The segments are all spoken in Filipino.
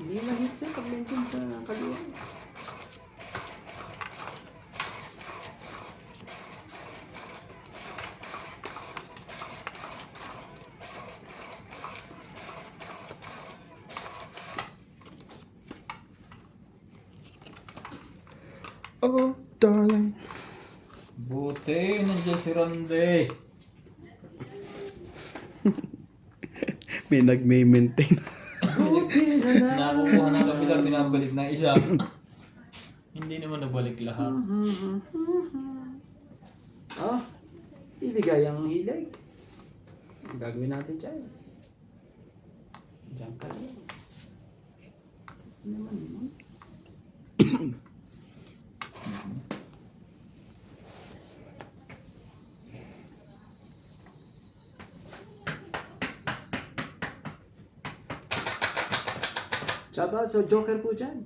Hindi ma-hit siya pag nandun sa kaliwa. Oh, darling. Buti, nandiyan si Ronde. May nag-maintain. Nakukuha ng kabila, binabalik na isa. Hindi naman nabalik lahat. Oh, ibigay ang hilig. Ang gagawin natin dyan. Diyan ka lang. Ano naman yun? Tsaka so Joker po dyan.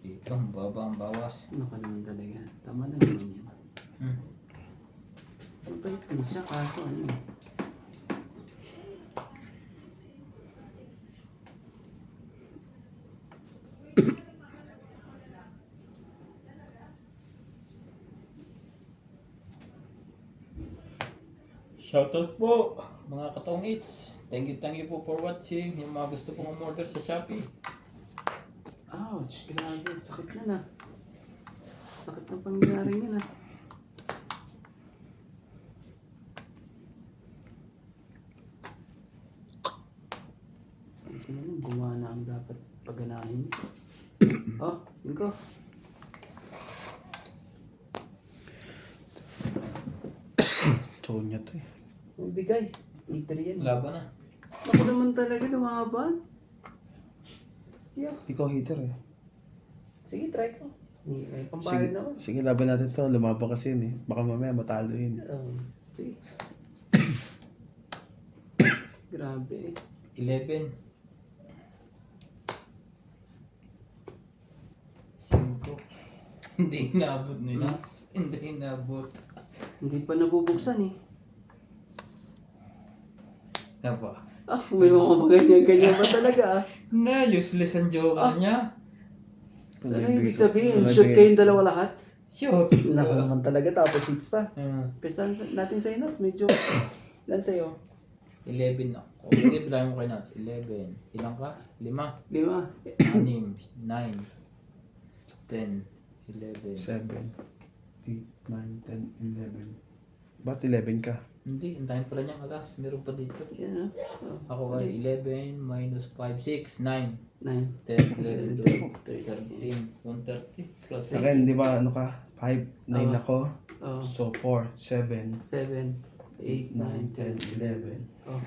Dito, ang baba ang bawas. Ano ka naman talaga? Tama na naman yan. Mabait din siya kaso ano. Shoutout po mga katong eats. Thank you po for watching. Yung mga gusto pong umorder sa Shopee. Ouch, grabe. Sakit na na. Sakit na pangyayari niya na. Tingnan mo, gumana ang dapat paganahin. Oh, 5. Tone niya to eh. May bigay. Eater yan. Laban na. Ako naman talaga lumaban. Yeah. Ikaw hater eh. Sige, try ko. May pambayad na ako. Sige, laban natin to. Lumabang kasi yun eh. Baka mamaya matalo yun. Sige. Grabe. 11. 5. Hindi inabot nila. Hindi inabot. Hindi pa nabubuksan eh. Diba? Ah, may mga ganyan-ganyan ba talaga ah? Na, useless ang joker niya. So, ano ibig sabihin? Shoot kayong dalawa lahat? Shoot. Nako naman talaga, tapos hits pa. Ah, Pesan natin sa'yo, Nats. Medyo, ilan sa'yo? 11 na. Okay, bilang mo kay Nats. 11. Ilang ka? 5. 5. 6, 9, 10, 11. 7, 8, 9, 10, 11. Ba't 11 ka? Hindi, ang dami pala niyang alas. Meron pa dito. Yan ah. Ako ay 11 minus 5, 6, 9, 9. 10, 11, 12, 13, 130 plus Sa akin, 6. di ba, ano ka? 5, 9 ako. Oh. So, 4, 7, 7, 8, 9, 10, 11. Oh.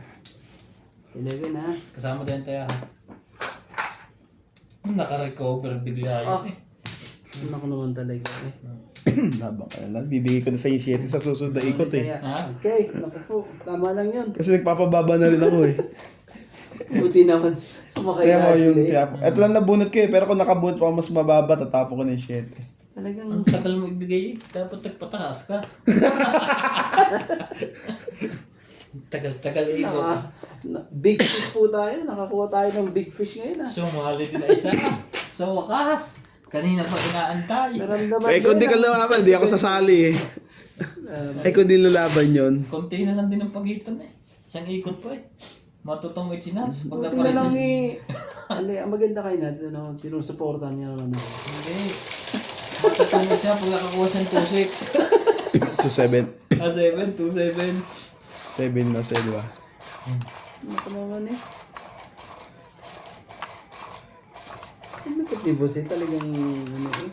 11 ah. Kasama din tayo ha. Naka-recover bigla Ah. yun eh. Nako naman talaga eh. Labang ka na lang. Bibigay ko na sa yung 7 sa susunod na ikot eh. Kaya, Ha? okay, naku po. Tama lang yun. Kasi nagpapababa na rin ako eh. Buti naman sumakay Kaya na mo yung actually. tiyapo. Ito lang nabunot ko eh. Pero kung nakabunot pa ako mas mababa, tatapo ko na yung 7. Talagang, Ang tagal mo ibigay eh. Dapat nagpataas ka. Tagal-tagal eh. big fish po tayo. Nakakuha tayo ng big fish ngayon ah. Sumali din na isa. Sa wakas. Kanina pa inaantay. Naramdaman Eh kung di ka lumaban, di ako sasali eh. Eh kung di lalaban yun. Konti na lang din ang pagitan eh. Isang ikot pa eh. Matutong si Nats. Pag Buti na lang naparisan. Hindi, ang maganda kay Nats, ano, sinusuportan niya ano. Hindi. Matutong siya pag nakakuha siyang 2-7. 2-6. 7, 2-7. 7 na sa di ba? Ano naman eh. Ano ka tibusin talagang ano eh.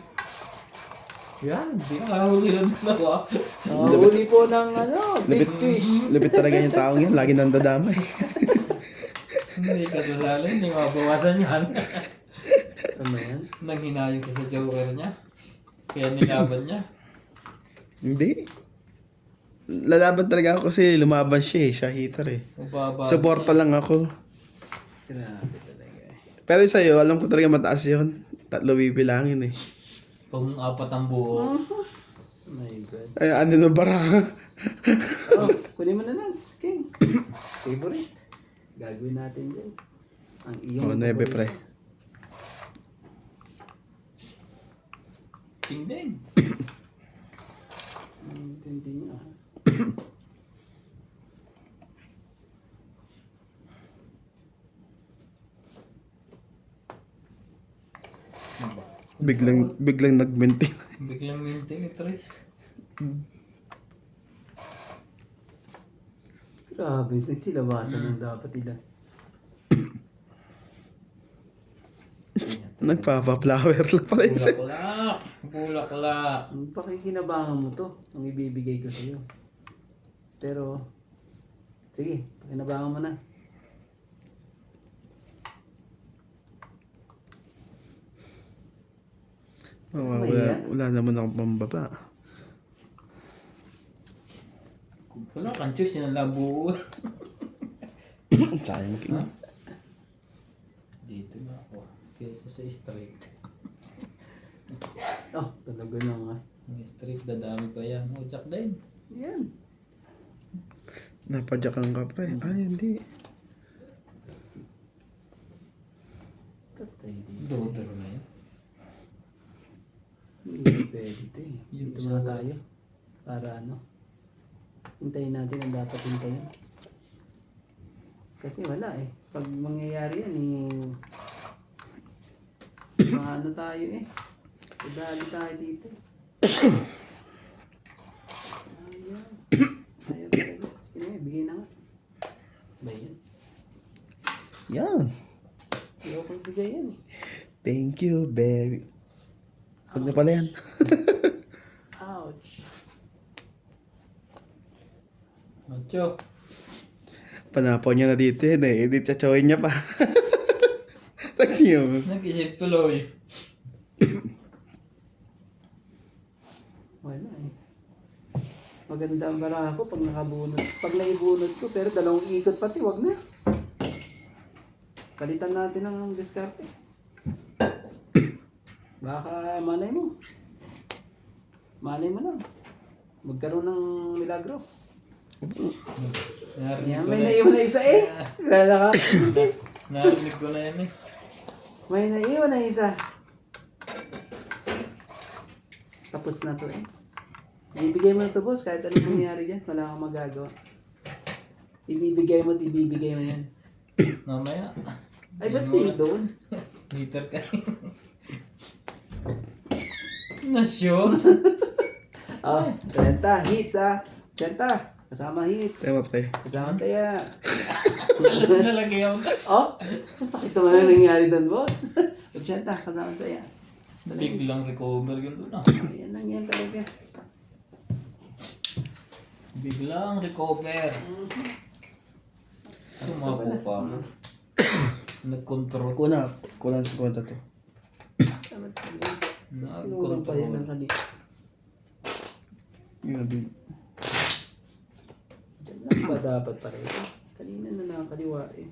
Yan, di nakahuli ng dalawa. Huli po ng ano, big fish. Lupit talaga yung taong yan. Lagi nang dadamay. Hindi ka sasali, hindi mabawasan yan. Ano yan? Nang hinayang siya sa joker niya. Kaya nilaban niya. Hindi. Lalaban talaga ako kasi lumaban siya eh. Siya hitter eh. Mababa. Suporta lang ako. Grabe talaga eh. Pero sa'yo, alam ko talaga mataas yun. 3 bibilangin eh. Kung 4 ang buo. My God. Ay, ano na bara? Oh, kunin mo na Nats, King. Favorite. Gagawin natin din. Ang iyong Oh, 9 favorite. pre. watching din. Hindi niya. Biglang nag-maintain. Biglang maintain ni Tres. Grabe, nagsilabasan ng dapat nila. Nagpapa-flower lang pala yun sa'yo. Bulaklak! Bulaklak! Ang pakikinabangan mo to, ang ibibigay ko sa'yo. Pero, sige, pakinabangan mo na. Wala naman akong pambaba. Wala kang choice, yun ang labo. Sayang king. Ha? Dito na ako. Kesa sa straight. Oh, talaga na nga. Ang straight, dadami pa yan. O, Jack din. Yan. Napadyakan ka pre. Ay, hindi. Tatay dito. Dodoro na yan. Hindi pwede ito eh. Yung Dito muna tayo. Para ano. Hintayin natin ang dapat hintayin. Kasi wala eh. Pag mangyayari yan eh. Mga ano tayo eh. Idali tayo dito. Ayaw. Ayaw talaga. Sige na, bigay na nga. Ba yan? Yan. Ayaw ko bigay yan eh. Thank you very. Huwag na pala yan. Ouch. Macho. Panapaw niya na dito yun eh. Edit sa chawin niya pa. Thank you. Nag-isip tuloy. Wala eh. Maganda ang bara ko pag nakabunot. Pag naibunot ko, pero dalawang ikot pati, wag na. Palitan natin ang diskarte. Baka malay mo. Malay mo lang. Magkaroon ng milagro. Narinig Yan, ko may na naiwan na isa eh. Lala ka. Narinig ko na yan eh. May naiwan na isa. Tapos na to eh. Ibibigay mo na to boss, kahit anong nangyari dyan, wala kang magagawa. Ibibigay mo at ibibigay mo yan. Mamaya. Ay, ba't kayo doon? Liter ka. Nasyon? Oh, 30 hits ah. 30. Kasama hits. Tama pre. Kasama taya. Alas na lagi ako. Oh, sakit naman na nangyari doon boss. 80, kasama saya. Biglang recover yun doon ah. Ayan lang yan talaga. Biglang recover. Sumako pa ako. Nag-control ko. Kulang sa kwenta to. Tama talaga. Inulang pa yan Nag-control. ng kanina. Yun na Diyan lang ba dapat pareho? Kanina na nakakaliwa eh.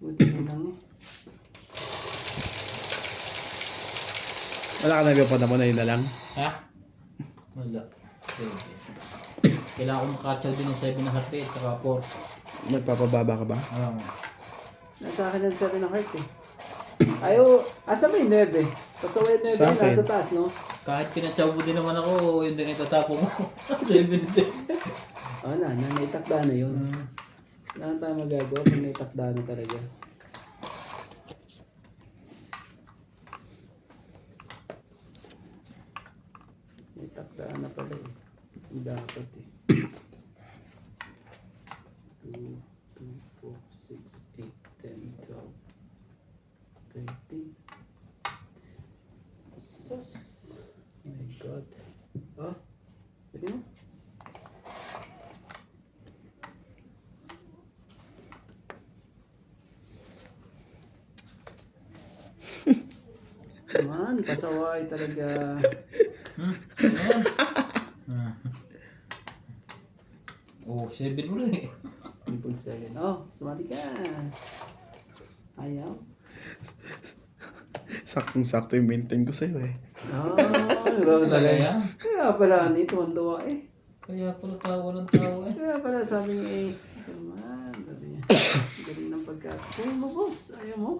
Buti na lang eh. Wala ka nagpapanda mo na yun na lang. Ha? Wala. Sige. Kailangan ko makatsaw din ng 7 na hati at saka 4. Nagpapababa ka ba? Nasa akin ang 7 ng heart eh. Ayaw, asa ba yung 9? Pasaway 9 Sa akin. nasa taas no? Kahit pinatsaw mo din naman ako, yun din itatapo mo. 7 din. Oo na, naitakda na yun. Wala na tayo magagawa kung naitakda na talaga. Naitakda na pala eh. Ang dapat eh. 2, 2, 4, 6, 8, 10, 12, 13. Sus! My God. Oh, pwede mo? Man, pasaway talaga. Ayan. Oh, 7 ulit. Triple 7. Oh, sumali ka. Ayaw. Saktong-sakto yung maintain ko sa'yo eh. Oh, grabe talaga. Kaya pala, ni tuwan-tuwa eh. Kaya pala tawa ng tawa eh. Kaya pala sabi niya eh, man, sabi niya, galing ng pagkakataon mo boss, ayaw mo.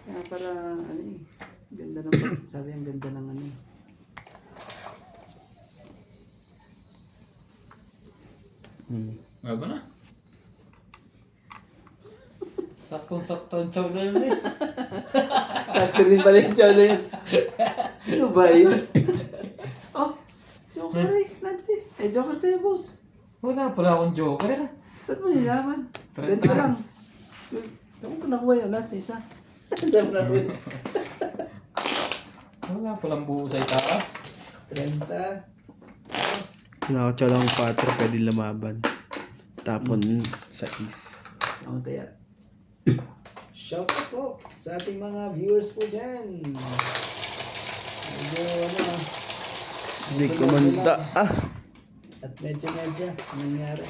Kaya para, ano eh, ganda ng, sabi ang ganda ng ano eh. Nga ba na? Saktong-sakto ang chow na yun eh. Sakto rin pala yung chow na yun. Ano ba yun? Oh, Joker eh, Nancy. Eh, Joker sa'yo, boss. Wala pala akong joker. Ba't mo nilaman? Trenta. Ganito lang. Saan mo nakuha yun? Last isa. Saan mo nakuha yun? Wala palang buo sa itaas. 30. Nakakatsa lang 4, pwede lumaban. Tapon sa is. Ako tayo. Shout out po sa ating mga viewers po dyan. Medyo ano ah. Hindi kumanta. Ah! At medyo nangyari.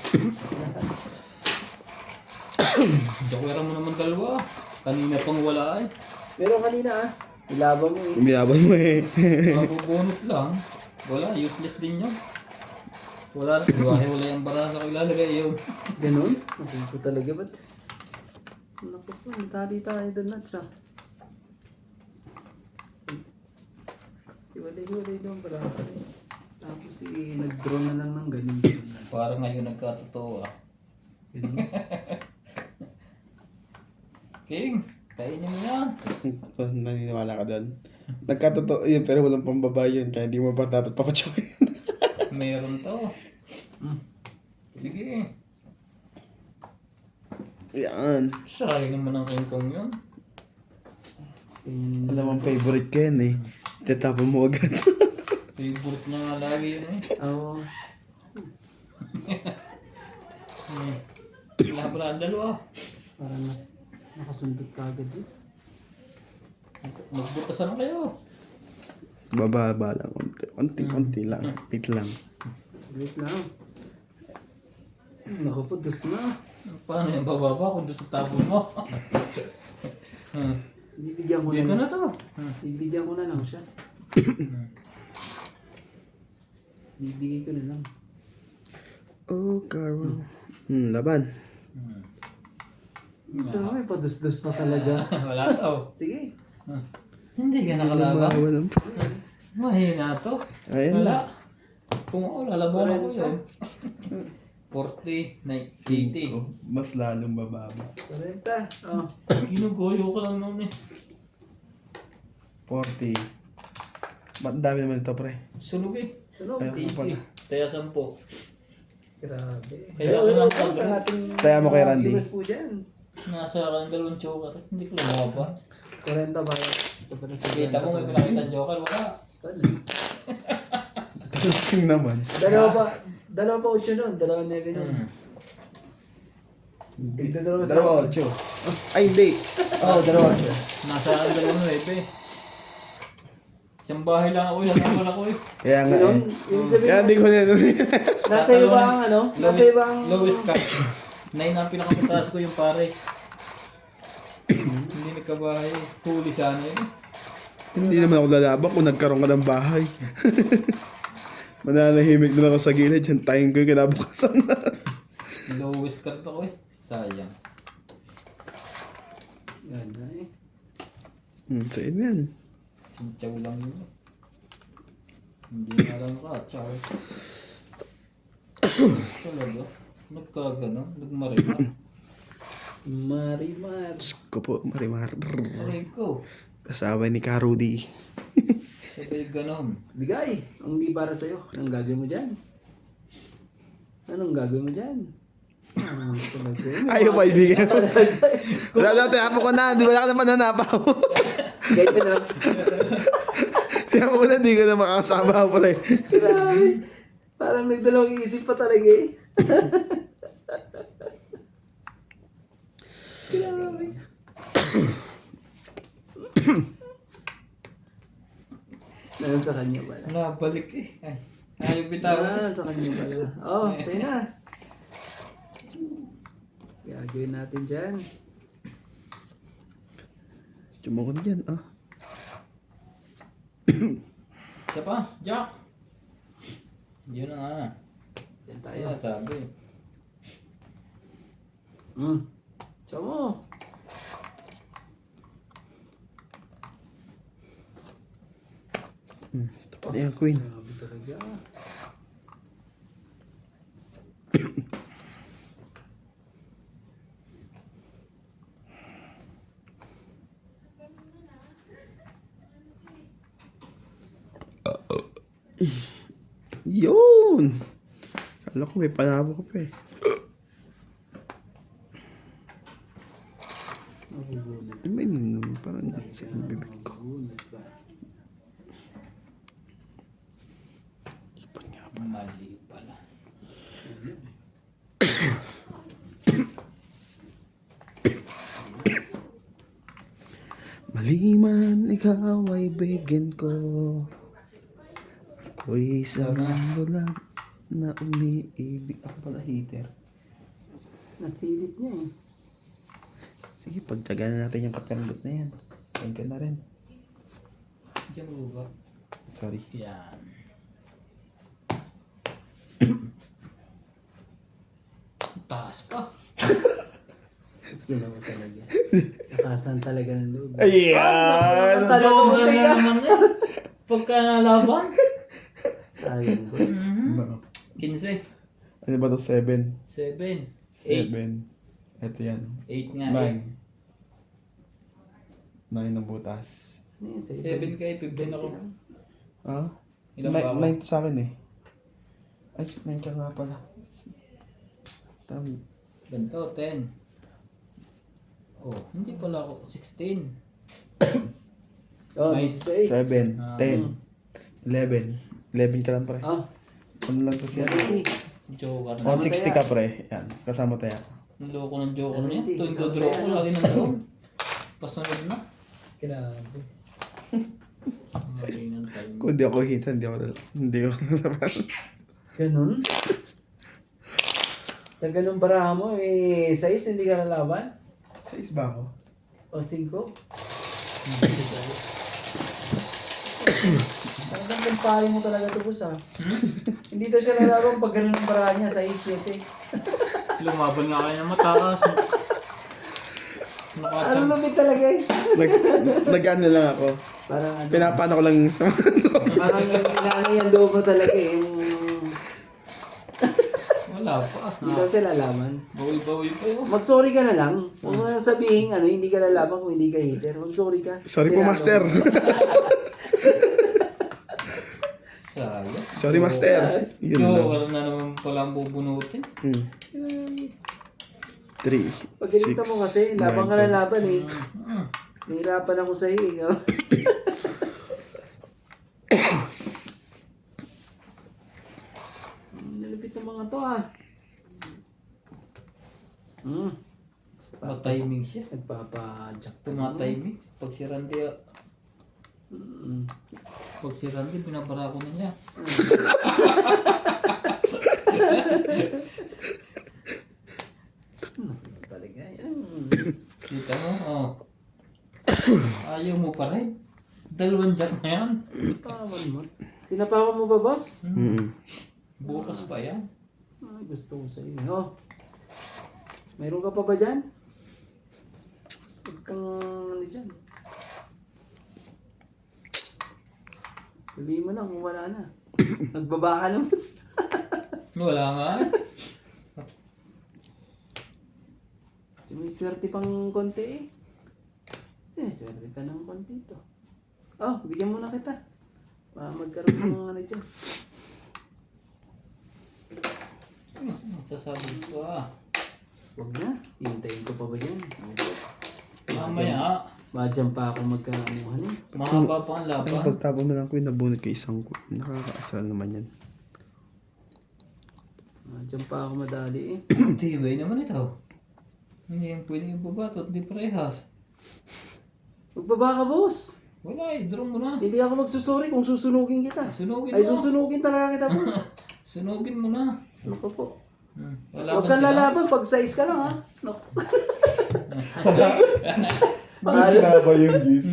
Jokera mo naman dalawa. Kanina pang wala eh. Pero kanina ah, ilaban mo eh. Umiyaban mo eh. Mabubunot lang. Wala, useless din yun. Wala, wala yung barasa ko ilalagay yun. Ganun? Naku po talaga ba't? Naku po, tali tayo doon nuts ah. Iwalay doon pala. Tapos nag-draw na lang ng ganun. Parang ngayon nagkatotoo ah. Ganun. King, kainin mo yan. Naniniwala ka doon. Nagkatotoo yun, pero walang pambabae yun. Kaya hindi mo pa dapat papatsukin. Meron to. Sige. Yan. Sayang naman ang kingsong yun. Tingnan Alam ang favorite ko yan eh. Tatapon mo agad. Favorite niya nga lagi yun eh. Oo. Labra ang dalawa. Parang nakasundot ka agad eh. Magbutasan na kayo. Bababa lang. Konti lang. Wait lang. Wait lang. Naku po, dos na. Paano yung bababa kung doon sa tapon mo? Bibigyan ko Dito na. na to. Bibigyan ko na lang siya. Bibigay ko na lang. Oh, Carol. Laban. Ito may padus-dus pa talaga. Wala to. Sige. Hindi ka nakalaban. Lumaban ang... Mahina to. Ayan Wala. lang. Kung ako, lalaban ako yun. 40, 80. Mas lalong bababa. 40. Oh. Ginugoyo ko lang noon eh. 40. Ba't dami naman ito, pre? Sunog eh. Sunog. Ayun ka pala. 80. Kaya 10. Grabe. Kailangan lang po pag- sa ating Taya mo kay Randy. viewers po dyan. Nasa akin dalawang choker. Hindi ko lang makapan. 40 ba? Ito pa na sa Kita mo may pinakita ang joker. Wala. King naman. Dalawa pa 8 nun. Dalawa 9 nun. Tignan dalawa sa Dalawa 8. Ay, hindi. Oo, dalawa 8. Nasa akin dalawang 9. Isang bahay lang ako. Isang ako ako eh. Kaya nga Ganun? eh. Ibig sabihin, Kaya hindi ko na nasa iba ang ano? Nasa iba ang... Lowest cut. 9 ang pinakamataas ko yung pares. Hindi nagkabahay. Huli sana yun. Hindi naman ako lalaban kung nagkaroon ka ng bahay. Mananahimik na ako sa gilid. Yan time ko yung kinabukasan na. Lowest cut ako eh. Sayang. Ganda eh. So, yun yan. Sinchaw lang yun. Hindi na alam ka. Chow. Talaga. Nagkagano. Nagmarima. Marimar. Diyos ko po, Marimar. Aray ko. Kasawa ni Karudi. Sabay ganon. Bigay. Ang di para sa'yo. Anong gagawin mo dyan? Anong gagawin mo dyan? Ayaw pa ibigay. Dati, hapo ko na. Di ba ka naman nanapaw? Kahit na. Tiyapo ko na, di ko na makakasama ako pala eh. Grabe. Parang nagdalawang isip pa talaga eh. Grabe. Nanon sa kanya pala. Nabalik eh. Ay. Ayaw bitawan. Sa kanya pala. Oh, sa'yo na. Gagawin natin dyan. Tumakot dyan, ah. Isa pa. Jack. Yun na nga. Yan tayo. Kaya sabi. Tiyo mo. Ayan, queen. Grabe talaga. Yun! Kala ko may panabo ko pa eh. Magugulat. Ano ba yun? Parang sa bibig ko. Magugulat ba? Mali pala. Maliman ikaw ay bigyan ko. Ako'y isang bulag na umiibig. Ako pala hater. Nasilip niya eh. Sige, pagtyagaan na natin yung kapembot na yan. Kain ka na rin. Diyan mo ba? Sorry. Yan. Taas pa. Sus, ginawa talaga. Nakasan talaga ng loob. Ayan! Talaga mo Joker na teka. naman yan. Pagka nalaban. Sayang, boss. Ano? 15. Ano ba to? 7? 7. 7. Ito yan. 8 nga. 9. 9 na butas. Ano yun, 7 kayo, 15 ako. Ah? Ilan ba ako? 9 to sa akin eh. Ay, 9 ka nga pala. Tama. Ganito, 10. Oh, hindi pala ako. 16. Oh, Nice. 7, Ah. 10, 11. 11 ka lang pre. Oh, Ano lang to siya? 70. Joker. 160 ka pre. Yan. Kasama tayo. Ang loko ng Joker niya. 70, Tuwing kasama do-draw ko, tayo. lagi nandoon. Pasunod na. Grabe. Mali ng time. Kung hindi ako hita, hindi ako nalaban. Ganun? Sa ganun baraha mo, eh, 6 hindi ka nalaban? 6 ba ako? O 5? Talagang kumpare mo talaga ito, boss, ha? Hindi daw siya lalaban pag ganun ang baraha niya, 6, 7. Lumaban nga kayo ng matakas. Ano Nakacham. lumit talaga eh? Nag-ano lang ako. Parang ano, Pinapano ko lang sa parang inaano yung loob mo talaga eh. Yung... Wala pa. Hindi daw siya lalaban. Bawi-bawi pa yun. Mag-sorry ka na lang. Huwag mo na sabihin, ano, hindi ka lalaban kung hindi ka hater. Mag-sorry ka. Sorry po, Tinalo master. mo. Sayang. Sorry, master. Yun lang. Joker na naman pala ang bubunutin. 3, Pag ganito mo kasi, laban ka na laban eh. Hmm. Nahirapan ako sa'yo eh. no? Nalapit ng mga to ah. Matiming siya. Nagpapa-jack to. Tumatiming. Pag si Randy, Mm. pag si Randy, pinabara ko na niya. Talaga yan. Kita mo? Oh. Ayaw mo pa rin. Dalawang jack na yan. Pawan mo. Sinapawan mo ba, boss? Bukas pa yan. Ay, gusto ko sa'yo. Oh. Mayroon ka pa ba dyan? Huwag kang ano dyan. Sabihin mo na kung wala na. Nagbaba ka na, boss. Wala nga. Si may swerte pang konti eh. Siniswerte pa ng konti ito. Oh, bigyan muna kita. Magkaroon ng ano dyan. Sasabi ko ah. Huwag na. Hintayin ko pa ba yan? Mamaya, Madyan pa ako magkaamuhan eh. mahaba pa ang Ang laban. pagtapon mo ng queen, nabunod ko isang queen. Nakakaasal naman yan. Madyan pa ako madali eh. Tibay naman ito. Hindi yung pwedeng ibabatot, di parehas. Magbaba ka, boss. Wala eh, draw mo na. Hindi ako magsusuri kung susunugin kita. Sunugin Ay, mo. susunugin talaga kita, boss. Sunugin mo na. Ano ka po? Wala Huwag ba kang sila? lalaban pag size ka lang, ha? No. Hindi sinaba yung G's.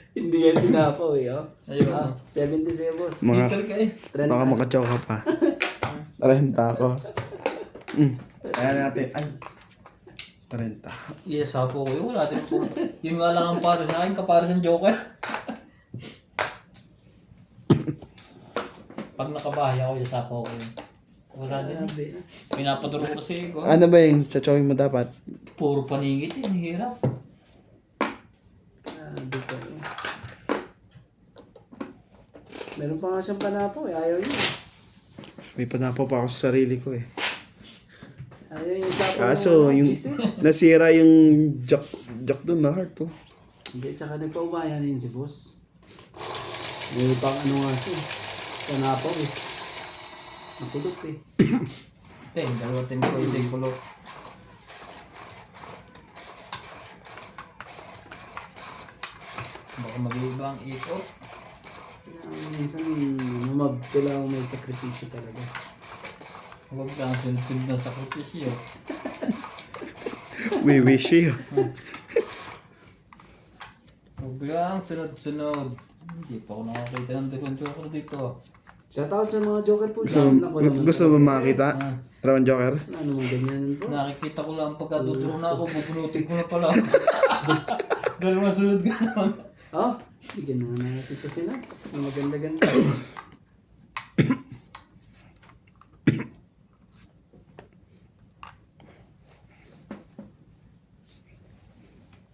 Hindi yan tinapaw eh, oh. Ayun. 70 sa'yo, boss. Mga, Peter ka eh. baka makachoka pa. 30 ako. Kaya natin, ay. 30. Yes, hapo ko yun. Wala din po. Yun nga lang ang para sa akin, kapara sa Joker. Pag nakabahay ako, yasapa ko yun. Wala din. Grabe. Pinapaduro ko kasi ko. Ano ba yung chachawin mo dapat? Puro paningit eh, hirap. Grabe ka eh. Meron pa nga siyang panapo eh. Ayaw niya. May panapo pa ako sa sarili ko eh. Ayaw niya sa Kaso yung nasira yung jack doon na heart oh. Hindi, tsaka nagpaubayan yun si boss. May pang ano nga siya. Panapo eh. Napulot eh. Dalawa ko yung siguro. Baka mag-iiba ang ikot. Kaya minsan lumab ko lang may sakripisyo talaga. Huwag lang sunod-sunod na sakripisyo. We wish you. Huwag lang sunod-sunod. Hindi pa ako nakakita ng different joker dito. Shoutout sa mga joker po. Gusto mo makakita? Round Joker? Ano naman ganyan po? Nakikita ko lang pagka duduro na ako, bubunutin ko na pala. Dalawang sunod gano'n. Oh, bigyan na natin ito si Nats. Ang maganda-ganda.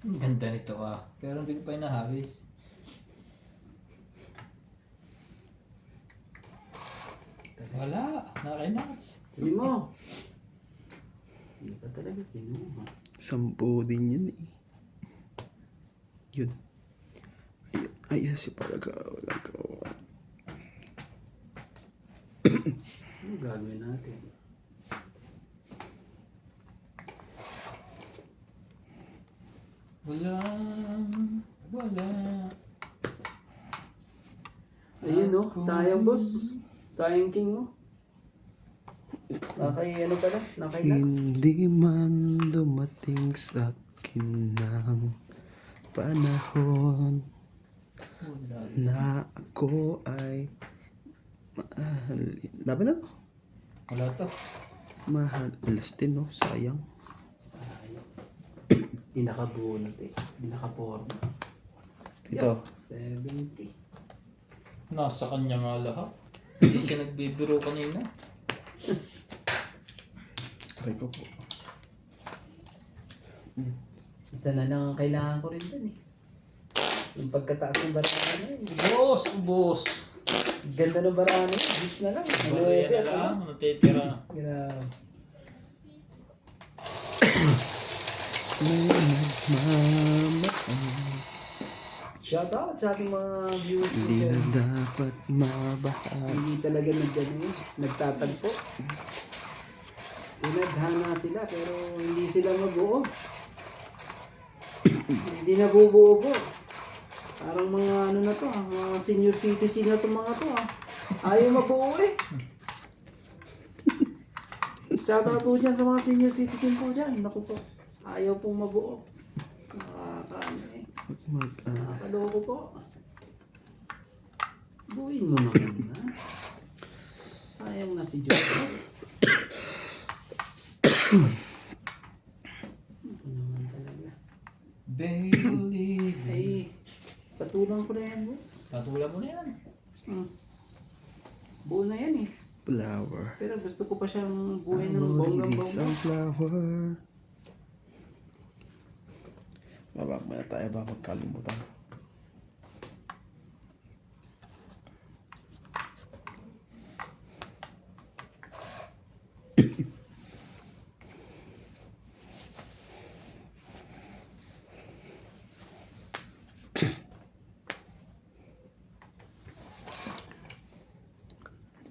Ang ganda nito ah. Pero hindi ko pa inahabis. Wala, nakinats. Hindi mo. Hindi pa talaga kinuha. 10 din yun eh. Yun. Ay, si Paraga. Walang kawa. Ano gagawin natin? Wala. Ayun no, sayang boss. Sayang king mo. Nakay ano pala? Nakay Nats. Hindi man dumating sa akin ng panahon Wala. na ako ay mahalin. Laban na to. Wala to. Mahal. Alas din no, sayang. Sayang. Di nakabunot eh. Di nakaporma. Ito. 70. Nasa kanya nga lahat. Hindi siya nagbibiro kanina. Try ko po. Isa na lang ang kailangan ko rin dun eh. Yung pagkataas ng barana na yun. Boss! Boss! Ganda ng barana yun. Bis na lang. Baraya na lang. Natitira. Grabe. Mama, Shoutout sa ating mga viewers ko hindi na dyan. dapat mabahal. Hindi talaga nagtatagpo. Pinaghana sila pero hindi sila mabuo. Hindi nabubuo po. Parang mga ano na to, mga senior citizen na to mga to Ayaw mabuo eh. Shoutout po dyan sa mga senior citizen po dyan. Naku po, ayaw pong mabuo. Nakakaano eh. Nakakaloko po. Buuin mo naman na. Sayang na si Diyos. Ano naman talaga. Believe. Ay, patulang ko na yan, boss. Patula mo na yan. Buo na yan eh. Flower. Pero gusto ko pa siyang buuin ng Amoy bonggang-bongga. isang flower. Mabak muna tayo ba magkalimutan.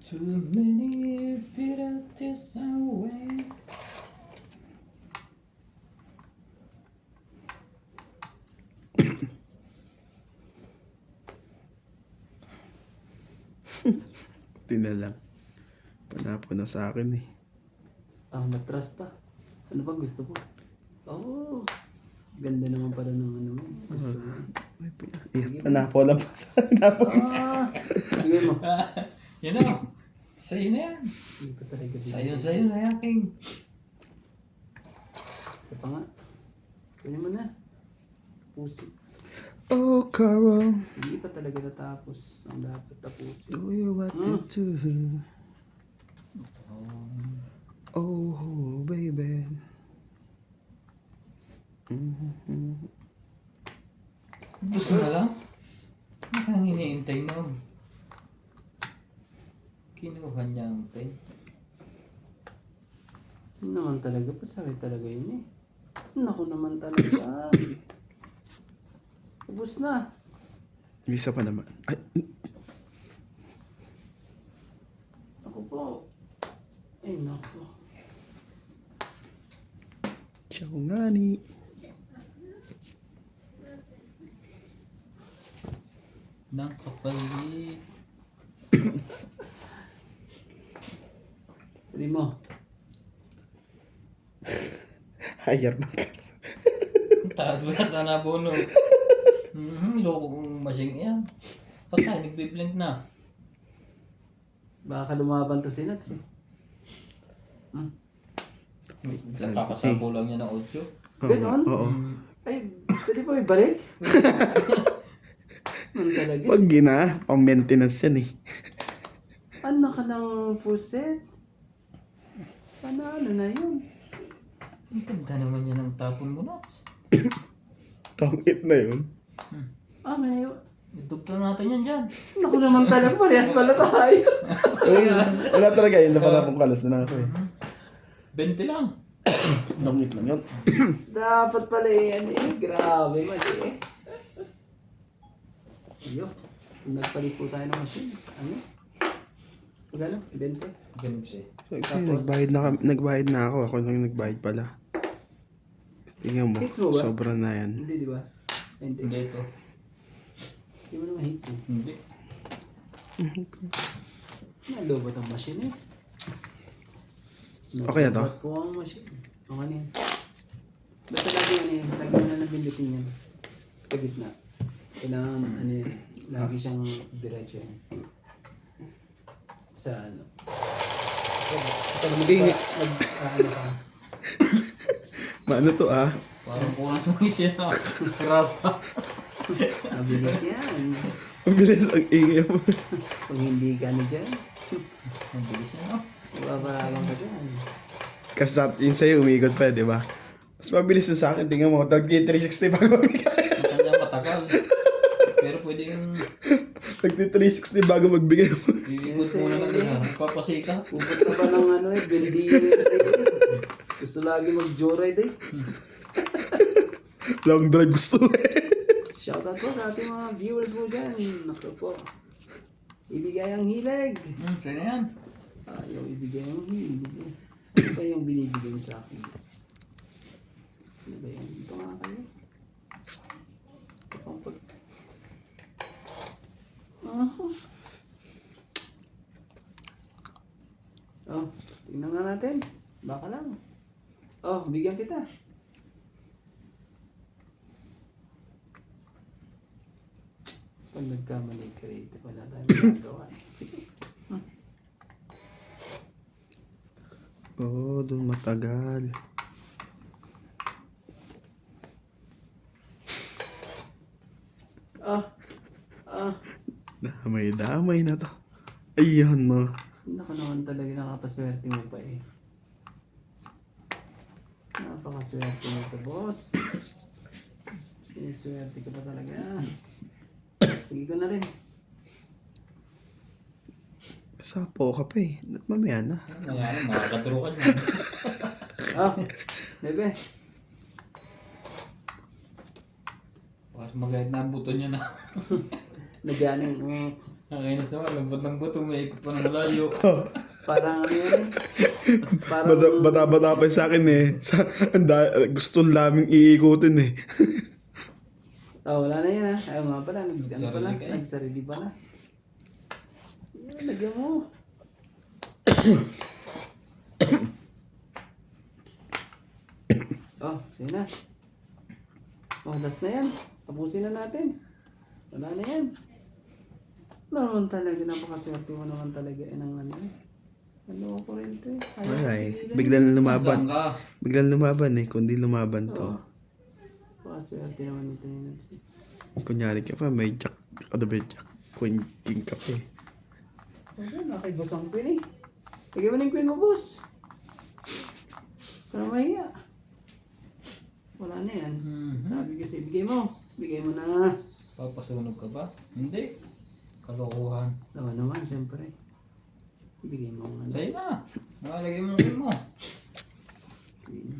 Too many bitter tears away. Buti na lang. Panapo na sa akin eh. Matras pa. Ano ba gusto mo? Oh, ganda naman pala ng ano mo. Gusto mo. Panapo lang pa sa akin. Sige mo. Yan o. Sa'yo na yan. Hindi pa talaga. Sa'yo na yan, King. Isa pa nga. Kunin mo na. Pusi. Oh, Carol, Hindi pa talaga natapos ang dapat tapusin. do you what to do? Oh, baby. Gusto na lang? Ano kang iniintay nun? Kinuha niya ang pen. Yun naman talaga, pasakit talaga yun eh. Naku naman talaga. Ubus na. May isa pa naman. Ay, Ako po. Ay naku. siya ko nga ni. Nang kapalit. Pwede mo. Hayar ba ka? Taas ba yata na bono? Loko kong machine yan. Patay, nagbiblend na. Baka lumaban to si Nats eh. Sa kakasabo lang niya ng 8. Ganon? Oo. Ay, pwede pa ibalik? Man talaga. Wag gina. Pang maintenance yan eh. Ano ka ng puset? Panalo na yun. Ang ganda naman yan ang tapon mo, Nats. Tongit na yun. Ah, may... Idugtong natin yan dyan. Naku naman talaga, parehas pala tayo. Wala talaga yun. Napatapong kalas na lang ako eh. 20 lang. Tongit lang yun. Dapat pala yan eh. Grabe, mali eh. Iyo, nagpalit po tayo ng machine. Ano? Magkano? 20? Ganun siya. Kasi nagbayad na ako. Ako lang nagbayad pala. Tingnan mo. Hits mo ba? Sobra na yan. Hindi, di ba? Hindi. Hindi ito. Hindi mo naman hits eh. Hindi. Nalobot ang machine eh. Okay na to? Nalobot po ang machine. Okay na yan. Basta lagi yan eh. Lagi mo na napindutin yan. Sa gitna. Kailangan ano yan. Lagi siyang diretso yan. Sa ano. Ingi. Ano ka. Maano to ah? Parang kulang sa mga siya na. Krasa. Mabilis yan. Ang bilis ang ingay mo. Kung hindi ka na dyan, Ang bilis yan, no? babaragan ka dyan. Kasi yun sa'yo umiikot pa di ba? Mas mabilis yung sa akin. Tingnan mo. Nag-360 pa ako bigay. Matanda matagal. Pero pwede yung Nag-360 bago magbigay mo. iikot muna ng gano'n. Papasika. Ubot ka pa ng ano eh, bendiyo sa'yo eh. Gusto lagi mag-joyride eh. Long drive gusto eh. Shoutout po sa ating mga viewers po dyan. Naku po. Ibigay ang hilig. Saan yan? Ayaw ibigay ang hilig. Ano ba yung binibigay mo sa akin? Ano ba yan? Ito nga kayo. Sa pampag... Oh, tingnan nga natin. Baka lang. Oh, bigyan kita. Pag nagkamali ka rito, wala tayong magagawa. Sige. Oo, doon matagal. Damay na to. Ayun no. Naku naman talaga, nakapaswerte mo pa eh. Napakaswerte mo to, boss. Siniswerte ka pa talaga. Sige ko na rin. Sapo ka pa eh. At mamaya na. Nangyari, makakaturo ka niya. Oh, bebe. Bakit magayad na ang buto niya na. Naganing, Nakainit naman, lambot ng buto, may ikot pa ng malayo. parang ano yan eh. Parang, Bata-bata pa sa akin eh. Gusto laming iikutin eh. oh, wala na yan ha. Ayaw nga pala, ano pala, Sarili ka eh. nagsarili pala. Yan, lagyan mo. Oh, sige na. Oh, last na yan. Tapusin na natin. Wala na yan. Naman talaga, napakaswerte mo naman talaga eh, ng ano eh. Ano ko rin ito eh. Ayaw Wala eh. pigilan. Biglang Saan lumaban. ka? Biglang lumaban eh. Kundi lumaban to. Oo. Napakaswerte naman ito ni Nancy. Kunyari ka pa, may jack, ano ba yung jack? Queen king ka pa eh. Wala, nakaibos ang queen eh. Bigay mo na yung queen mo, boss. Para mahiya. Wala na yan. Sabi kasi, bigay mo. Bigay mo na. Papasunog ka ba? Hindi. Kalokohan. Tawa naman, siyempre. Bigay mo ang ano. Sa'yo na. Nakalagay mo rin mo. Queen.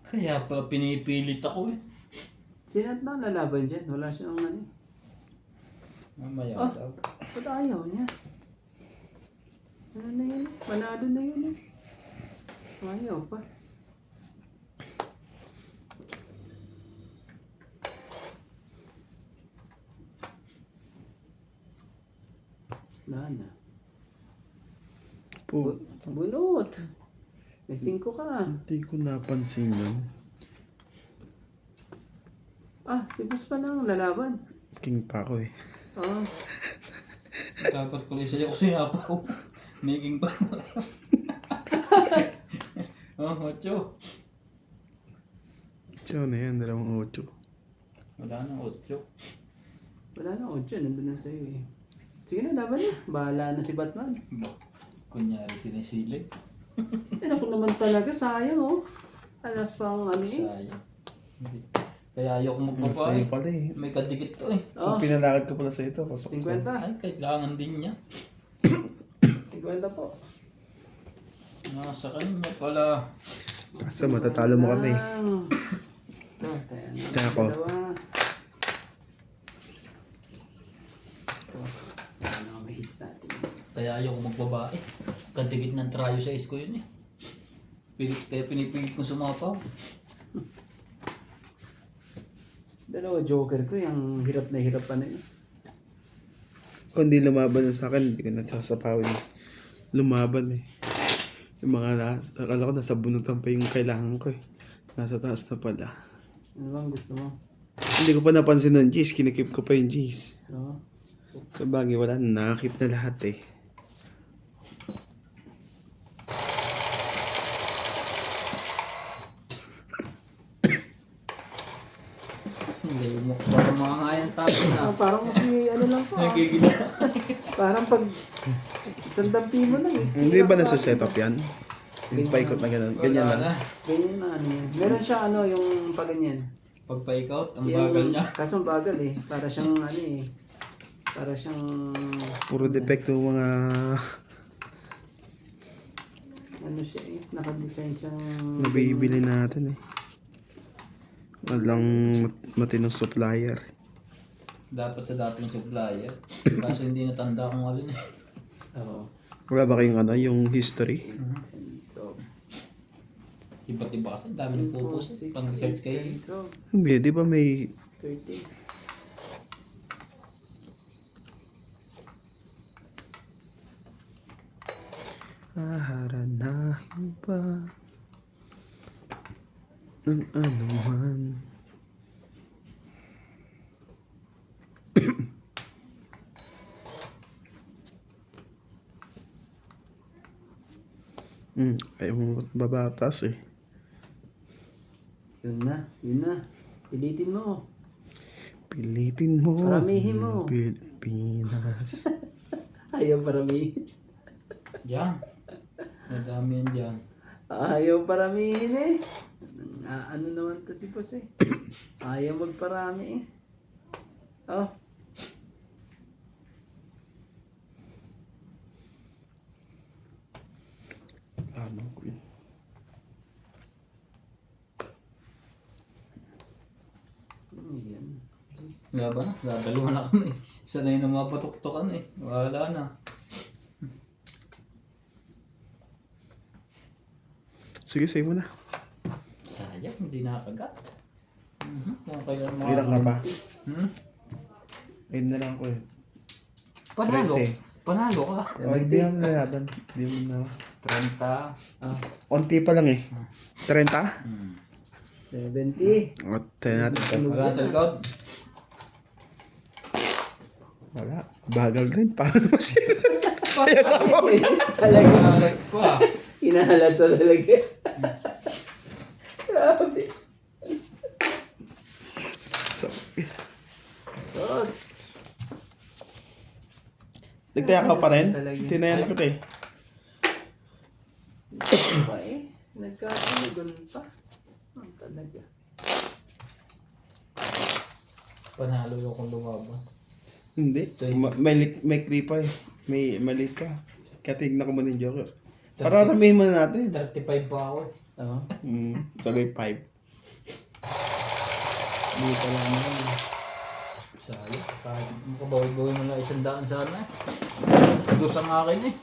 Kaya pala pinipilit ako eh. Sino na lalaban dyan? Wala siyang ano eh. Mamaya Ah. daw. Ba't ayaw niya? Ano na yun? Panalo na yun eh. Ayaw pa. Wala na. Po, Bunot. May 5 ka. hindi ko napansin yun. Ah, si boss pa nang lalaban. King pa ako eh. Ah, Dapat pala sa'yo ko sinapaw. Making pa na lang. Oh, ocho. Siya na yan, 2-8. Wala nang ocho. wala na 8. Nandun na sa'yo eh. Sige na, laban na. Bahala na si Batman. Kunyari sinisilig. Eh, ako naman talaga. Sayang oh. Alas pang ano eh. Sayang. Hindi. Kaya ayoko Sa'yo magbabae. pala eh. May kadikit to eh. Oh, Kung pinalakad ko pala sa ito, pasok 50. Ay, kailangan din niya. 50 po. Nasa kanya pala. Basta matatalo mo kami. Ito, tayo na. Tayo ako. Dalawa. Ito. Ano nga may hits natin. Kaya ayoko magbabae. Kadikit ng trayo sa isko yun eh. Kaya pinipilit kong sumapaw. Dalawa joker ko, yung hirap na hirap pa na yun. Kung di lumaban sa akin, hindi ko nasasapawin. Lumaban eh. Yung mga akala ko nasa bunutan pa yung kailangan ko eh. Nasa taas na pala. Ano bang gusto mo? Hindi ko pa napansin ng G's, kinikip ko pa yung G's. Oo. Sa bagay, wala na, nakakip na lahat eh. Hindi mo. Parang mga nga yung tabi na. Ah, parang kasi ano lang to ah. Nagigila. Parang pag isang dampi mo lang eh. Hindi ba nasa setup yan? Yung paikot na gano'n. Ganyan Wala lang. na. Ganyan na ano yan. Meron siya ano yung pag ganyan. Pag pa-ikaut, ang Yung- bagal niya. Kaso ang bagal eh. Para siyang ano eh. Para siyang Puro defecto mga... ano siya eh. Nakadesign siyang nabibili natin eh. Walang matinong supplier. Dapat sa dating supplier. Kaso hindi natanda kung alin eh. Oo. Wala ba kayong ano, yung history? So, Iba't iba kasi. Dami nagpo-post. Pang research kayo. 12, Hindi, di ba may... 13. Haharanahin pa ng anuman. Ayaw mo babatas eh. Yun na. Yun na. Pilitin mo. Pilitin mo. Paramihin mo. Pilipinas. Ayaw paramihin. Diyan. Madami yan dyan. Ayaw paramihin eh. Ano naman to si boss eh. Ayaw magparami eh. Oh. Ano ko yun? Ano yan? Jeez. Nga ba na? Dadaluhan na kami. Sanay na mga patuktukan eh. Wala na. Sige, save mo na. Sayang, hindi nakagat. Kung kailan mga... Ilang ka ba? Hmm? Ayun na lang ako eh. Panalo. 13. Panalo ka. O, hindi mo nalaban. Hindi mo na. 30. Ah, Unti pa lang eh. 30? 70. O, tayo natin ito. Wala sa likod. Wala. Bagal din. Parang machine. pa. Talaga. Alat pa. Hinahalata talaga. Grabe. Sos. Nagtaya ka pa rin? Talaga. Tinayan ko eh. Ano ba eh? Nagkakulugan pa. Ang talaga. Panalo yung kung lumaban. Hindi. May clip pa eh. May maliit pa. Kaya tignan ko muna yung Joker. 30. Pararamihin muna natin. 35 pa ako eh. Oo. Tagay 5. Hindi pa lang naman. Sayang. Kahit makabawi-bawi mo lang 100 sana eh. Dos ang akin eh.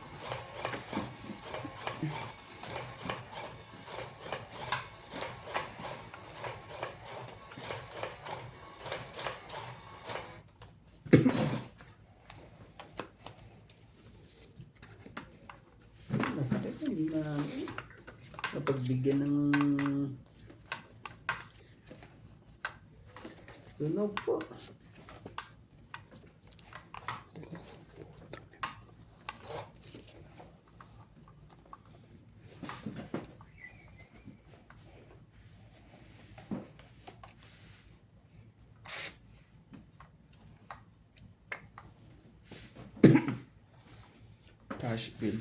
Masakit hindi na napagbigyan ng sunog po. Cash bill.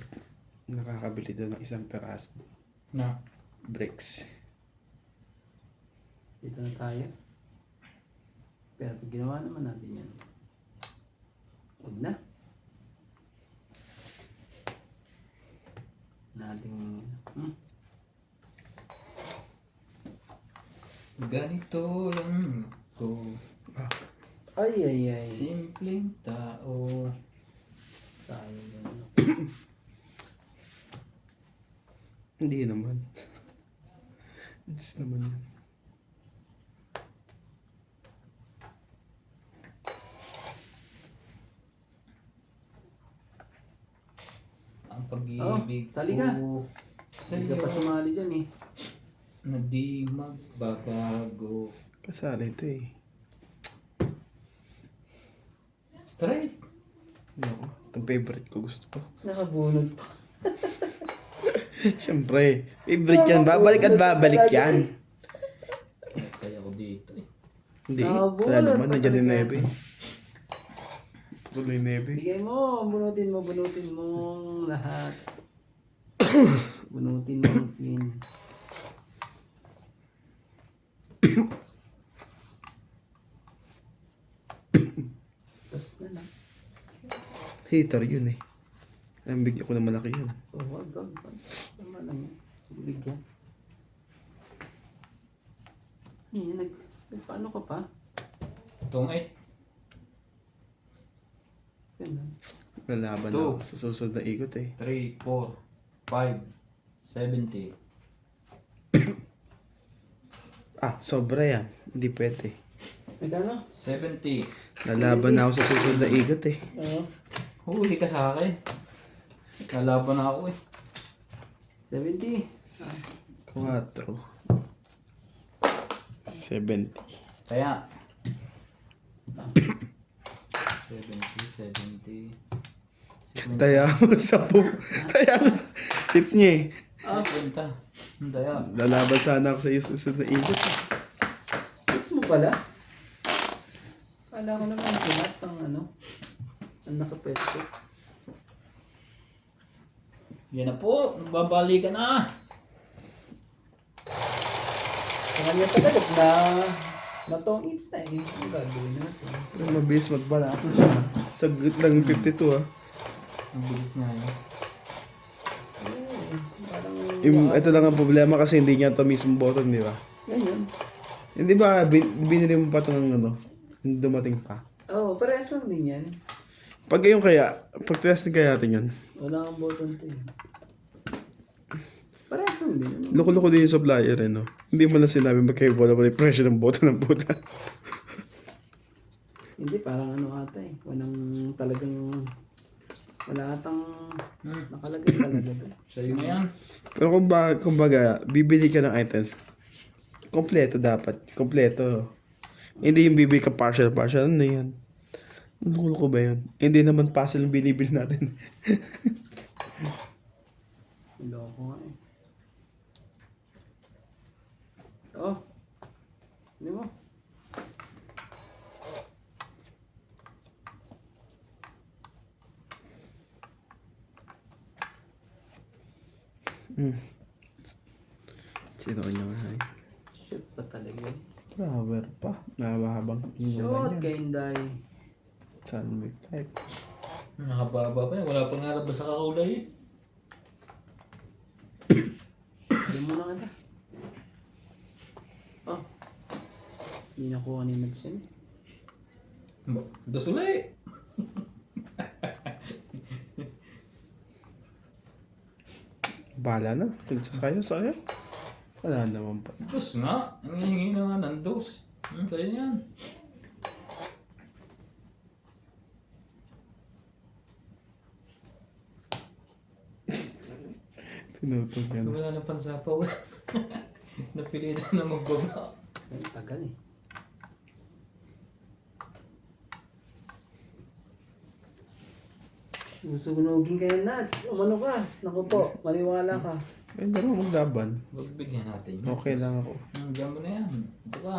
Nakakabili doon ng isang peraso. Na. Bricks. Dito na tayo. Pero pag ginawa naman natin yan, huwag na. Nating, Ganito lang ko. ay. Simpleng tao. Sayang yun. Hindi naman. Just naman yan. Ang pag-ibig sali ka. ko Hindi ka pa sa'yo sumali dyan eh. na di magbabago. Kasali ito eh. Straight. No, itong favorite ko gusto ko. Nakabunod pa. Siyempre, favorite yan. Babalik at babalik yan. Kaya ako dito eh. Hindi. Nakabunod Wala naman. pa Nandiyan yung talaga. nebe. Tuloy nebe. Bigay mo, bunutin mo lahat. Bunutin mo ang queen. Tapos na lang. Hater yun eh. Ang bigyan ko na malaki yun. So, wag. Tama lang yan. Bigyan. Paano ka pa? Itong 8. Ganun. Lalaban Two. ako sa susunod na ikot eh. 3, 4, 5, 70. Sobra yan. Hindi pwede. Nagkano? 70. Lalaban na ako sa susunod na ikot eh. Oo. Huli ka sa akin. Lalaban ako eh. 70. 4. 70. Kaya. 70. Taya mo sa po. Taya mo. Hits niya eh. Punta. Kaya. Lalaban sana ako sa iyo susunod na ikot eh. Hits mo pala? Kala ko naman si Mats ang ang nakapwesto. Yan na po. Nagbabali ka na. Sa kanya talaga na tong hits na eh. Ang gagawin natin. Pero mabilis magbalasa siya. Sagot lang 52 ah. Ang bilis nga yun. Parang Ito lang ang problema kasi hindi niya ito mismo button, di ba? ganyan. Hindi ba binili mo pa ito ng hindi dumating pa? Oo, parehas lang din yan. Pag testing kaya natin yun. Wala kang button to eh. Parehas lang din. Loko-loko din yung supplier eh, no? Hindi mo na sinabi magkaiba naman yung presyo ng button ng puta. Hindi, parang ata eh. Wala atang nakalagay talaga doon. Sa'yo na yan. Pero kumbaga, bibili ka ng items, kompleto dapat. Kompleto. Hindi yung bibili ka partial. Ano na yan? Loko ba yun? Hindi naman puzzle yung binibili natin. Loko nga eh. Oh. Hindi mo. Sino niya nga eh. Shoot pa talaga eh. Flower pa. Nahabang Shoot inulan yan. kay Inday. Sunmate type. Nakababa pa yan. Wala pang nalabas sa kakulay eh. Hindi mo na kita. Oh. Hindi nakuha ni Mads yan eh. Das ulit. Bala na. Sayo. Wala naman pa. Dos nga. Ang hihingi na nga ng dos. Sa'yo yan. Pinutog yan. Wala na pansapaw. Napilitan na magbaba. Ay, tagal eh. Susunugin kayo nuts. Umano ka. Naku po, maniwala ka. Eh, dalawa maglaban. Huwag bigyan natin yan. Okay lang ako. Diyan mo na yan. Ito ka.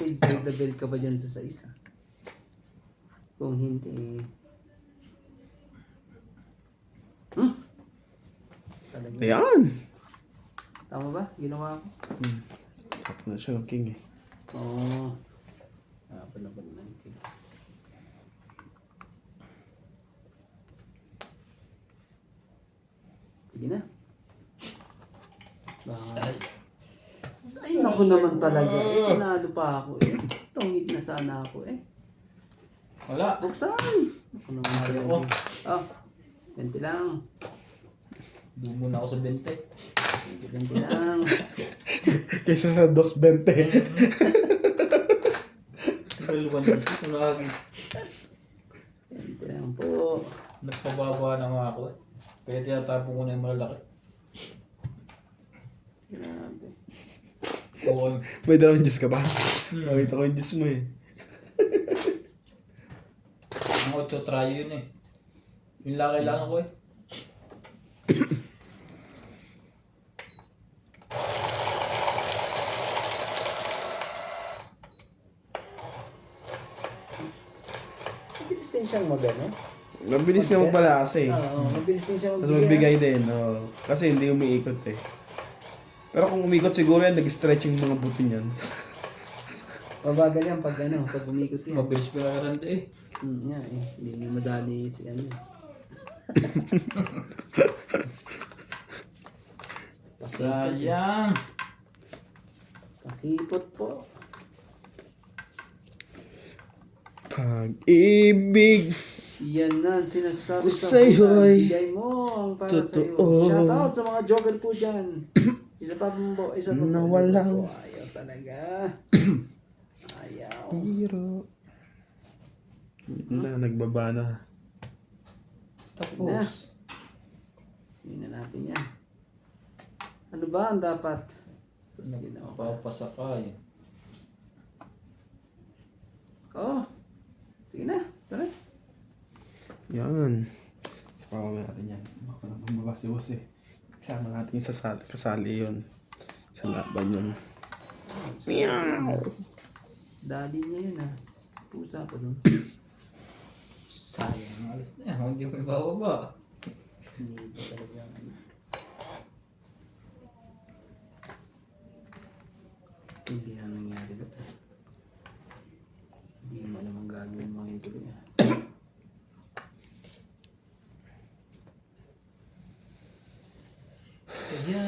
Save by the bell ka ba dyan sa isa? Kung hindi, talaga. Ayan! Tama ba? Ginawa ko? Tapos na siya ng king eh. Oo. Palaban na lang. Sige na. Baka. Ay, naku naman talaga. Eh, panalo pa ako eh. Tungit na sana ako eh. Wala. Buksan! Naku naman talaga. Ayoko. Oh, 20 lang. Dumo na ako sa 20. 20 lang. Kaysa sa 220. Dalawan na siya. Lagi. 20 lang po. Nagpababa na nga ako eh. Kaya tinatapon ko na yung malalaki. Grabe. Oo. May dalawang juice ka ba? Nakita ko yung juice mo eh. Ang 8 try yun eh. Yung lang kailangan ko eh. Mabilis din siyang magano. Mabilis nga magbalas eh. Oo, mabilis din siya Tapos magbigay. magbigay din. Oh. Kasi hindi umiikot eh. Pero kung umikot siguro yan, nag-stretch yung mga buto niyan. Mabagal yan pag ano, pag umikot yan. Mabilis pa yung randa eh. Nga eh, hindi niya madali si ano. Sayang. Pakipot po. Pag-ibig. Yan na, ang sinasabi Ko sa sa'yo bulan. ay Bigay mo ang para sa'yo. totoo. Shout out sa mga jogger po dyan. Isa pa po, isa pa po. Na walang- Ito po, ayaw talaga. Ayaw. Hiro. Na, nagbaba na. Tapos. Yun na natin yan. Ano ba ang dapat? Sus, ginawa ko. Papasakay. Oh, sige na. Tara. Yan. Sapawan natin yan. Baka na bumabas-ibos eh. Kasama natin yung kasali yun. Sa laban yun. Meow. Daddy niya yun ah. Pusa pa dun. Sayang. Alas na yan. Hindi mo ibababa. Hindi pa talaga. Ano. Hindi na nangyari doon. Hindi mo naman gagawin mga yung tuloy ah. Kaya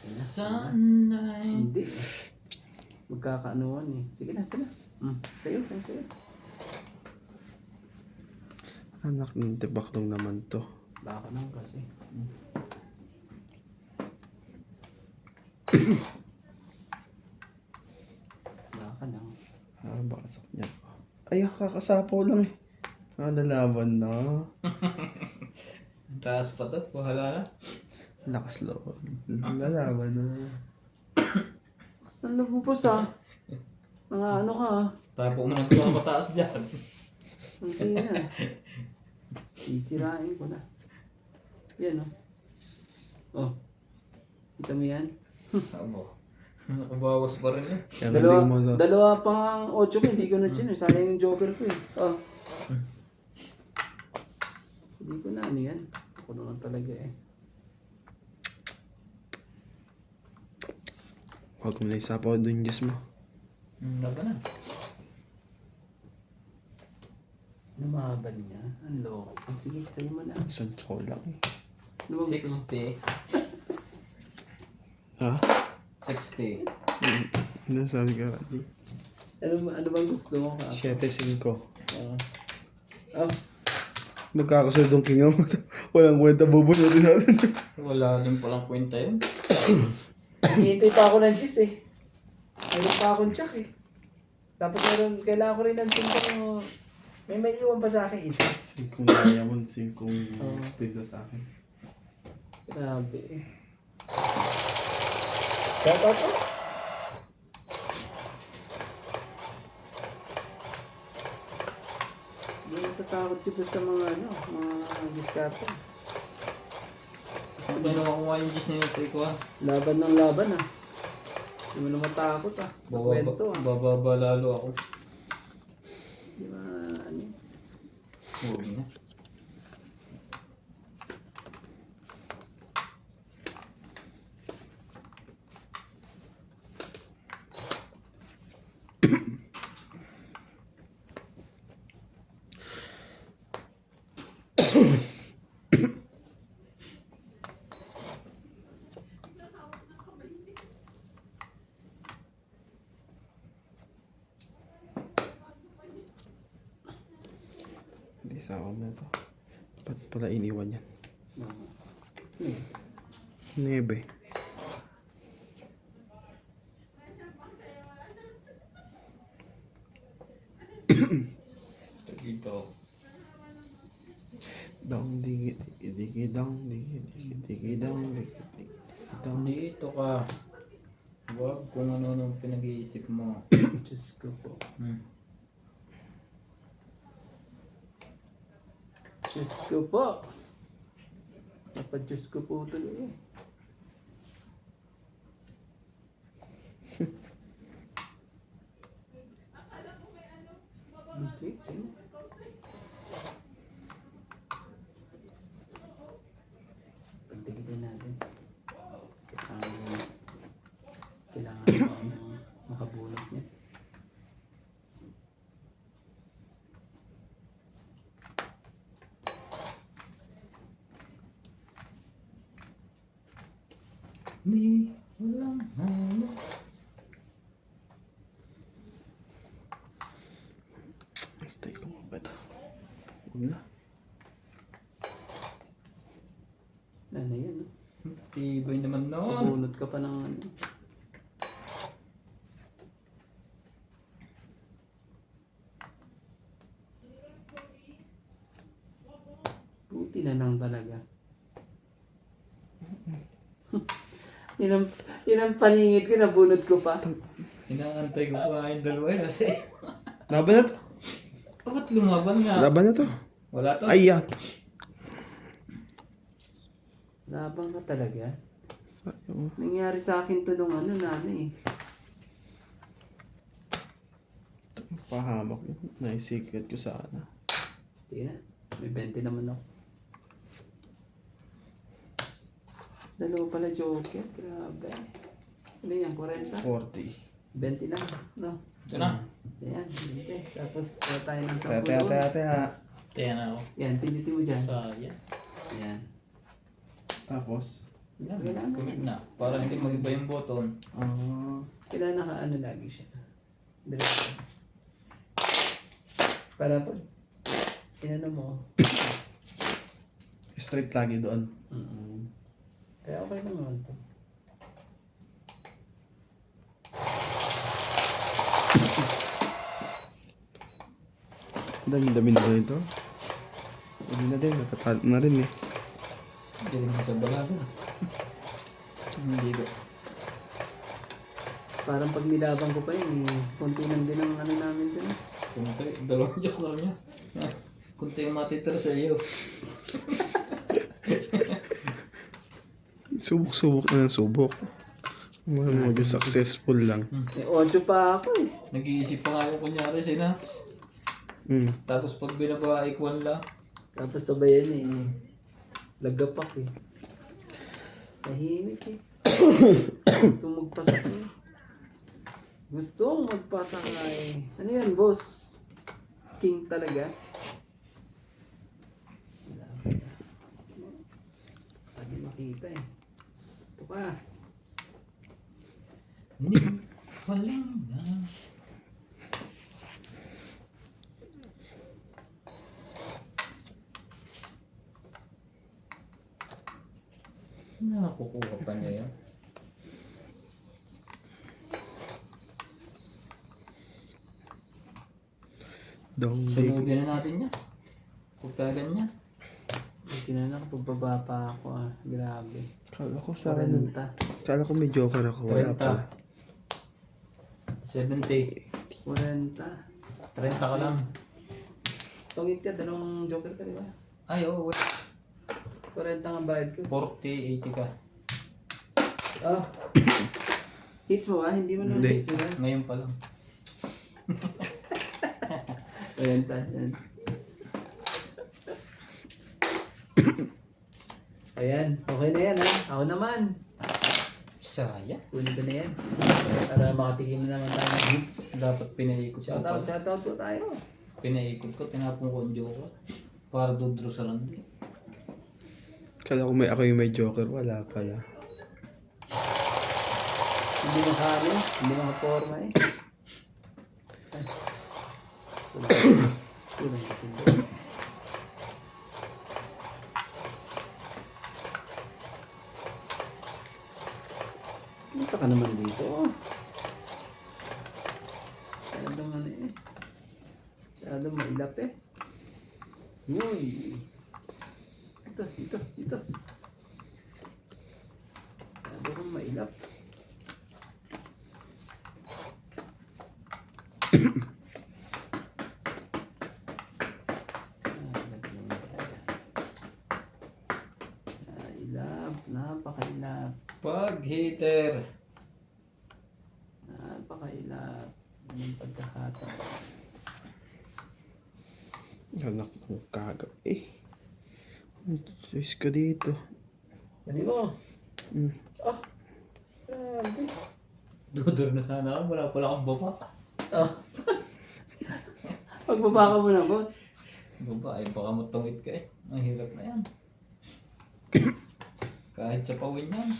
sana'y... Hindi. Magkakaanuan eh. Sige na, ito na. Sa'yo. Anak ng tibaklong naman to. Baka naman kasi. Baka lang. Baka sa kanya to. Ay, kakasapaw lang eh. Nalaban na. Taas pa to. Bahala na. Lakas loob. Nalaban na. Kasi nalabong po sa. Ano ka ah. Tapo mo ng pataas dyan. Hindi na. Sisirain ko na. Yan oh. Oh. Kita mo yan? Abo. Nakabawas pa rin eh. Kaya nga hindi ko mo Dalawa pang 8 ko, hindi ko na chin. Sayang yung joker ko eh. Oh. Hindi ko na ano yan. Ako naman talaga eh. Huwag mo na isapaw doon yung Diyos mo. Laban na. Lumaban niya. Ang loko. Sige, sa'yo mo na. Isang tsako lang eh. Ano ba gusto mo? 60. Ha? 60. Ano sabi ka? Ano bang gusto mo ka? 7-5. Oh. Magkakasunod ng kingaw. Walang kwenta bubunutin natin. Wala din palang kwenta yun. Hihintay pa ako ng cheese eh. Mayroon pa akong check eh. Tapos kailangan ko rin ng 5. May iwan pa sa akin isa. 5 diamond, 5 speed sa akin. Grabe eh. Shout out po. Hindi natatakot si boss sa mga mga diskarte. Ano nakuha yung gis na yun sa ikaw ah? Laban ng laban ah. Hindi mo na matakot ah. Sa kwento ah. Bababa lalo ako. Di ba ano? Huwag na. Hindi sa ako na to. Ba't pala iniwan yan? Nebe. Dito. Dong digi digi dong digi digi digi dong digi digi dong. Dito ka. Huwag kung ano pinag-iisip mo. Diyos ko po. Diyos ko po. Napadiyos ko po talaga. Sige. Pagtigilin natin. Kailangan makabulot niya. Ni walang halo. Take ko ba ito? Huwag na. Ano yan? No? Tibay naman noon. Kabunot ka pa ng ano. Buti na lang talaga. Yun ang paningit ko, nabunot ko pa. Inaantay ko pa yung dalawa yun kasi. Laban na to. Ba't lumaban nga? Laban na to. Wala to. Ay, yat. Labang ka talaga. Sayang. Nangyari sa akin to nung nanay eh. Pahamak yun. Naisikat ko sana. Tingnan, may 20 naman ako. Dalawa pala joker, grabe. Ano yan, 40? 40. 20 lang, no? Ito na. Yan, 20. Tapos tayo ng 10 Taya, doon. taya. Tiyan ako. Yan, pindutin mo dyan. Sayang. Yan. Tapos? Yan, Kailangan. commit na. Para hindi mag-iba yung button. Kailangan naka-ano lagi siya. Diretso. Para pag inano mo. Straight lagi doon. Kaya okay naman to. Dami-dami na rin ito. Hindi na din. Natatalo na rin eh. Hindi rin sa balasan. Hindi ko. Parang pag nilabang ko pa yun, konti lang din ang ano namin din. Kunti, dalawang joker niya. Kunti yung matitira sa iyo. Subok-subok na ng subok. Maging successful lang. Eh, 8 pa ako eh. Nag-iisip pa nga yung kunyari si Nats. Mm. Tapos pag binaba, equal lang. Tapos sabayan eh. Lagapak eh. Tahimik eh. Gusto magpasa eh. Gusto magpasa nga eh. Ano yan, boss? King talaga? Hindi makita eh. Ito pa. Walang na. Nakukuha pa niya yan. Dong Sunugin na natin yan. Huwag ka ganyan. Tinanong ko pagbaba pa ako ah. Grabe. Kala ko sa akin. 40. Kala ko may joker ako. Wala 30. pala. 70. 40. 30 ka lang. Tungit ka, dalawang joker ka di ba? Ay, oo. 40 ang bayad ko. 40, 80 ka. Oh. Hits mo ba? Hindi mo naman Hindi. hits mo ba? Ngayon pa lang. 40. Yan. Ayan. Okay na yan ha. Ako naman. Saya. Kunin ko na yan. Para makatikim na naman tayo ng hits. Dapat pinaikot ko. Shoutout po tayo. Pinaikot ko, tinapon ko ang joker. Para dudro sa landi. Kala ko ako yung may joker. Wala pala. Hindi makano. Hindi makaporma eh. Ay. Kulang ko tingin. Punta ka naman dito. Masyadong ano eh. Masyadong mailap eh. Uy. Ito. Masyadong mailap. Ilap. Napakailap. Pag-hitter. Napakailap. Yung pagkakataon. Anak ko kagap. Choice ka dito. Dali mo. Mm. Ah. Grabe. Dudro na sana ako. Wala pala akong baba. Ah. Pagbaba ka muna, boss. Baba, ay baka matungit ka eh. Ang hirap na yan. Kahit sa pawin yan.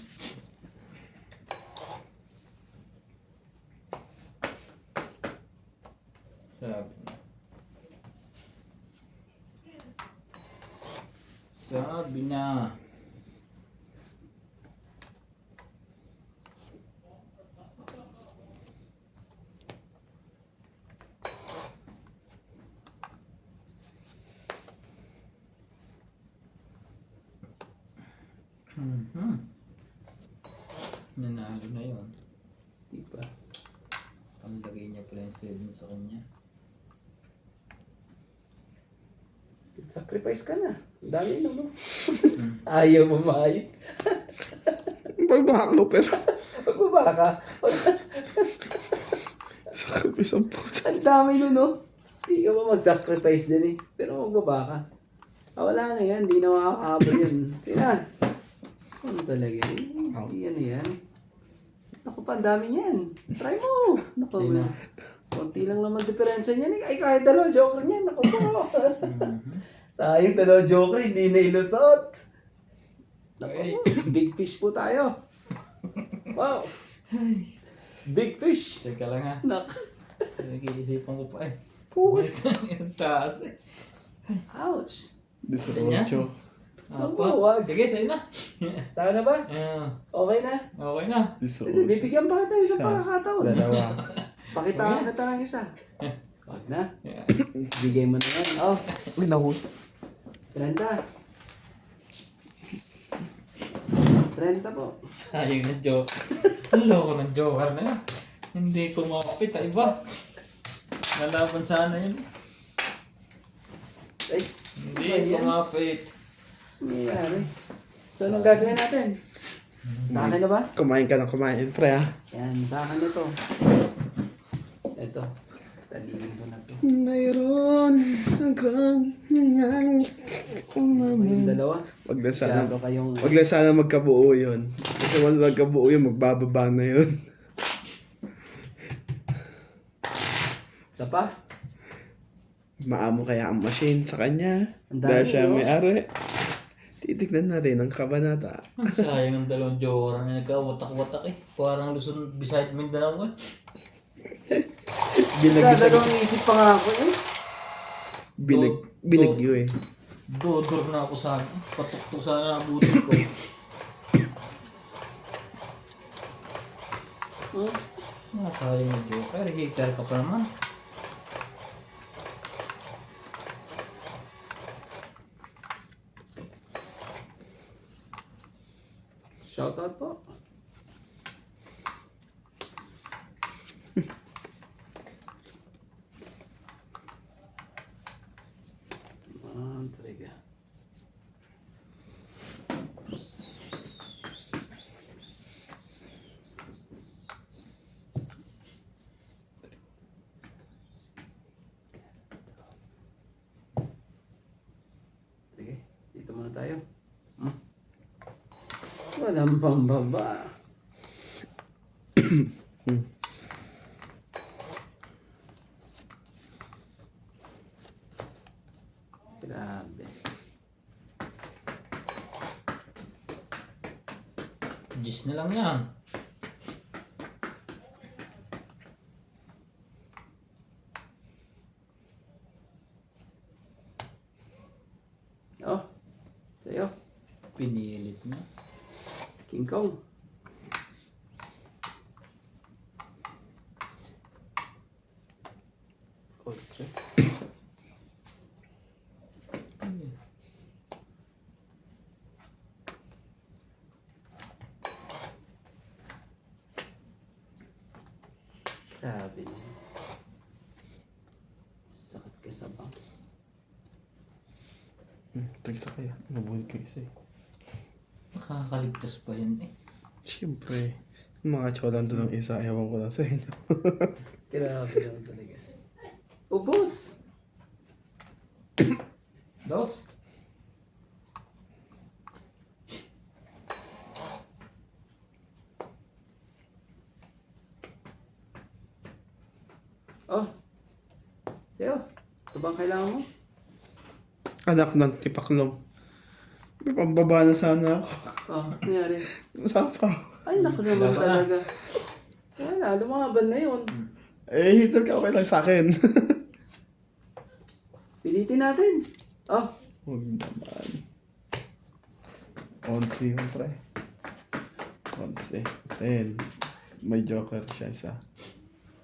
Sabi na. Sabi na. Nanalo na yun. Di ba? Ang lagay niya pala yung 7 sa kanya. Sacrifice ka na. Ang dami no. Ayaw mamayit. Pagbaka ko pero. Pagbaba ka. Sacrifice ang puta. Ang dami no. Hindi ka ba mag-sacrifice din eh. Pero magbaba ka. Wala na yan. Hindi na makakahabol yun. Sina? Ano talaga eh. Hindi yan yan. Naku pa, ang dami yan. Try mo. Naku, Sino? konti lang naman diferensya niyan eh. Ay, kahit dalawang joker niyan. Naku po. Sayang dalawang joker, hindi na ilusot. Naku, Okay. big fish po tayo. Wow. Big fish. Teka lang ha. Nak. Nag-iisipan ko pa eh. Puh. Ang taas eh. Ouch. 18. Wag. Sige, sa'yo na. Saan na ba? Ah, Okay na. okay na. 18. Bibigyan pa tayo sa Isa. pagkakataon. Dalawa. Pakitaan na tayo isa. Wag na. Yeah. Bigay mo na yan. Oh, Uy, nahul. 30. 30 po. Sayang na joke. Ang loko ng joker na yun. Hindi kumapit, iba. Nalaban sana yun. Ay, Hindi Ba yan? kumapit. nangyayari. So, anong gagawin natin? Sa akin na ba? Kumain ka ng kumain, pre, ha? Yan, sa akin ito. Ito. Talingin ko na to. Mayroon akong Yung dalawa. Wag na sana, Masyado kayong... wag na sana magkabuo yun. Kasi once magkabuo yun, magbababa na yun. Isa pa? Maamo kaya ang machine sa kanya. Ang dami, Dahil siya no? may-ari. Titignan natin ang kabanata. Ang sayang ng dalawang jowa na nagkawatak-watak eh. Parang Luzon beside Mindanao eh. Dalawang isip pa nga ako eh. Binagyo eh. Dodor na ako sa akin. Patuktok sana ang buto ko. Nasayang ng joker. Hater ka pa naman. Shoutout po. Talaga. Sige, dito muna tayo. Walang pambaba. Grabe. Gis na lang yan. Oh, sa'yo. Pinilit na. King Kong. Kotse. Grabe na. Sakit ka sa bangs. Tagsa kaya. Nabuhay ko isa eh. Makakaligtas pa yan eh. Siyempre. Mga cholan doon ng isa. Ewan ko lang sa inyo. Grabe naman talaga. Ubus! Dos. Oh. Sa'yo. Ito bang kailangan mo? Anak ng tipaklong. May pambaba na sana ako. Oh, nangyari. Nasapa. Ay, naku naman Laban na. talaga. Wala, lumaban na yun. Eh, hital ka okay lang sa akin. Pilitin natin. Oh, Huwag naman. 11 yun, pre. 11. 10. May joker siya isa.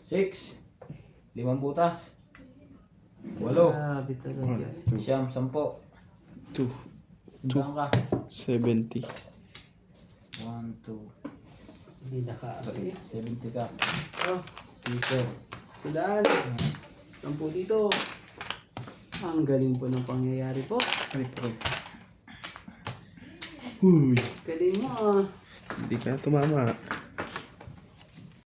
6. 5 butas. 8. grabe talaga. 1, 2, Siyam, 10. 2, Simbahan ka. 70. 1, 2, Hindi naka-abi. 70 ka. Oh, Peter. sadaan. 10 dito. Ang galing po ng pangyayari po. Ay, pre. Huy. Galing mo ah. Hindi ka tumama.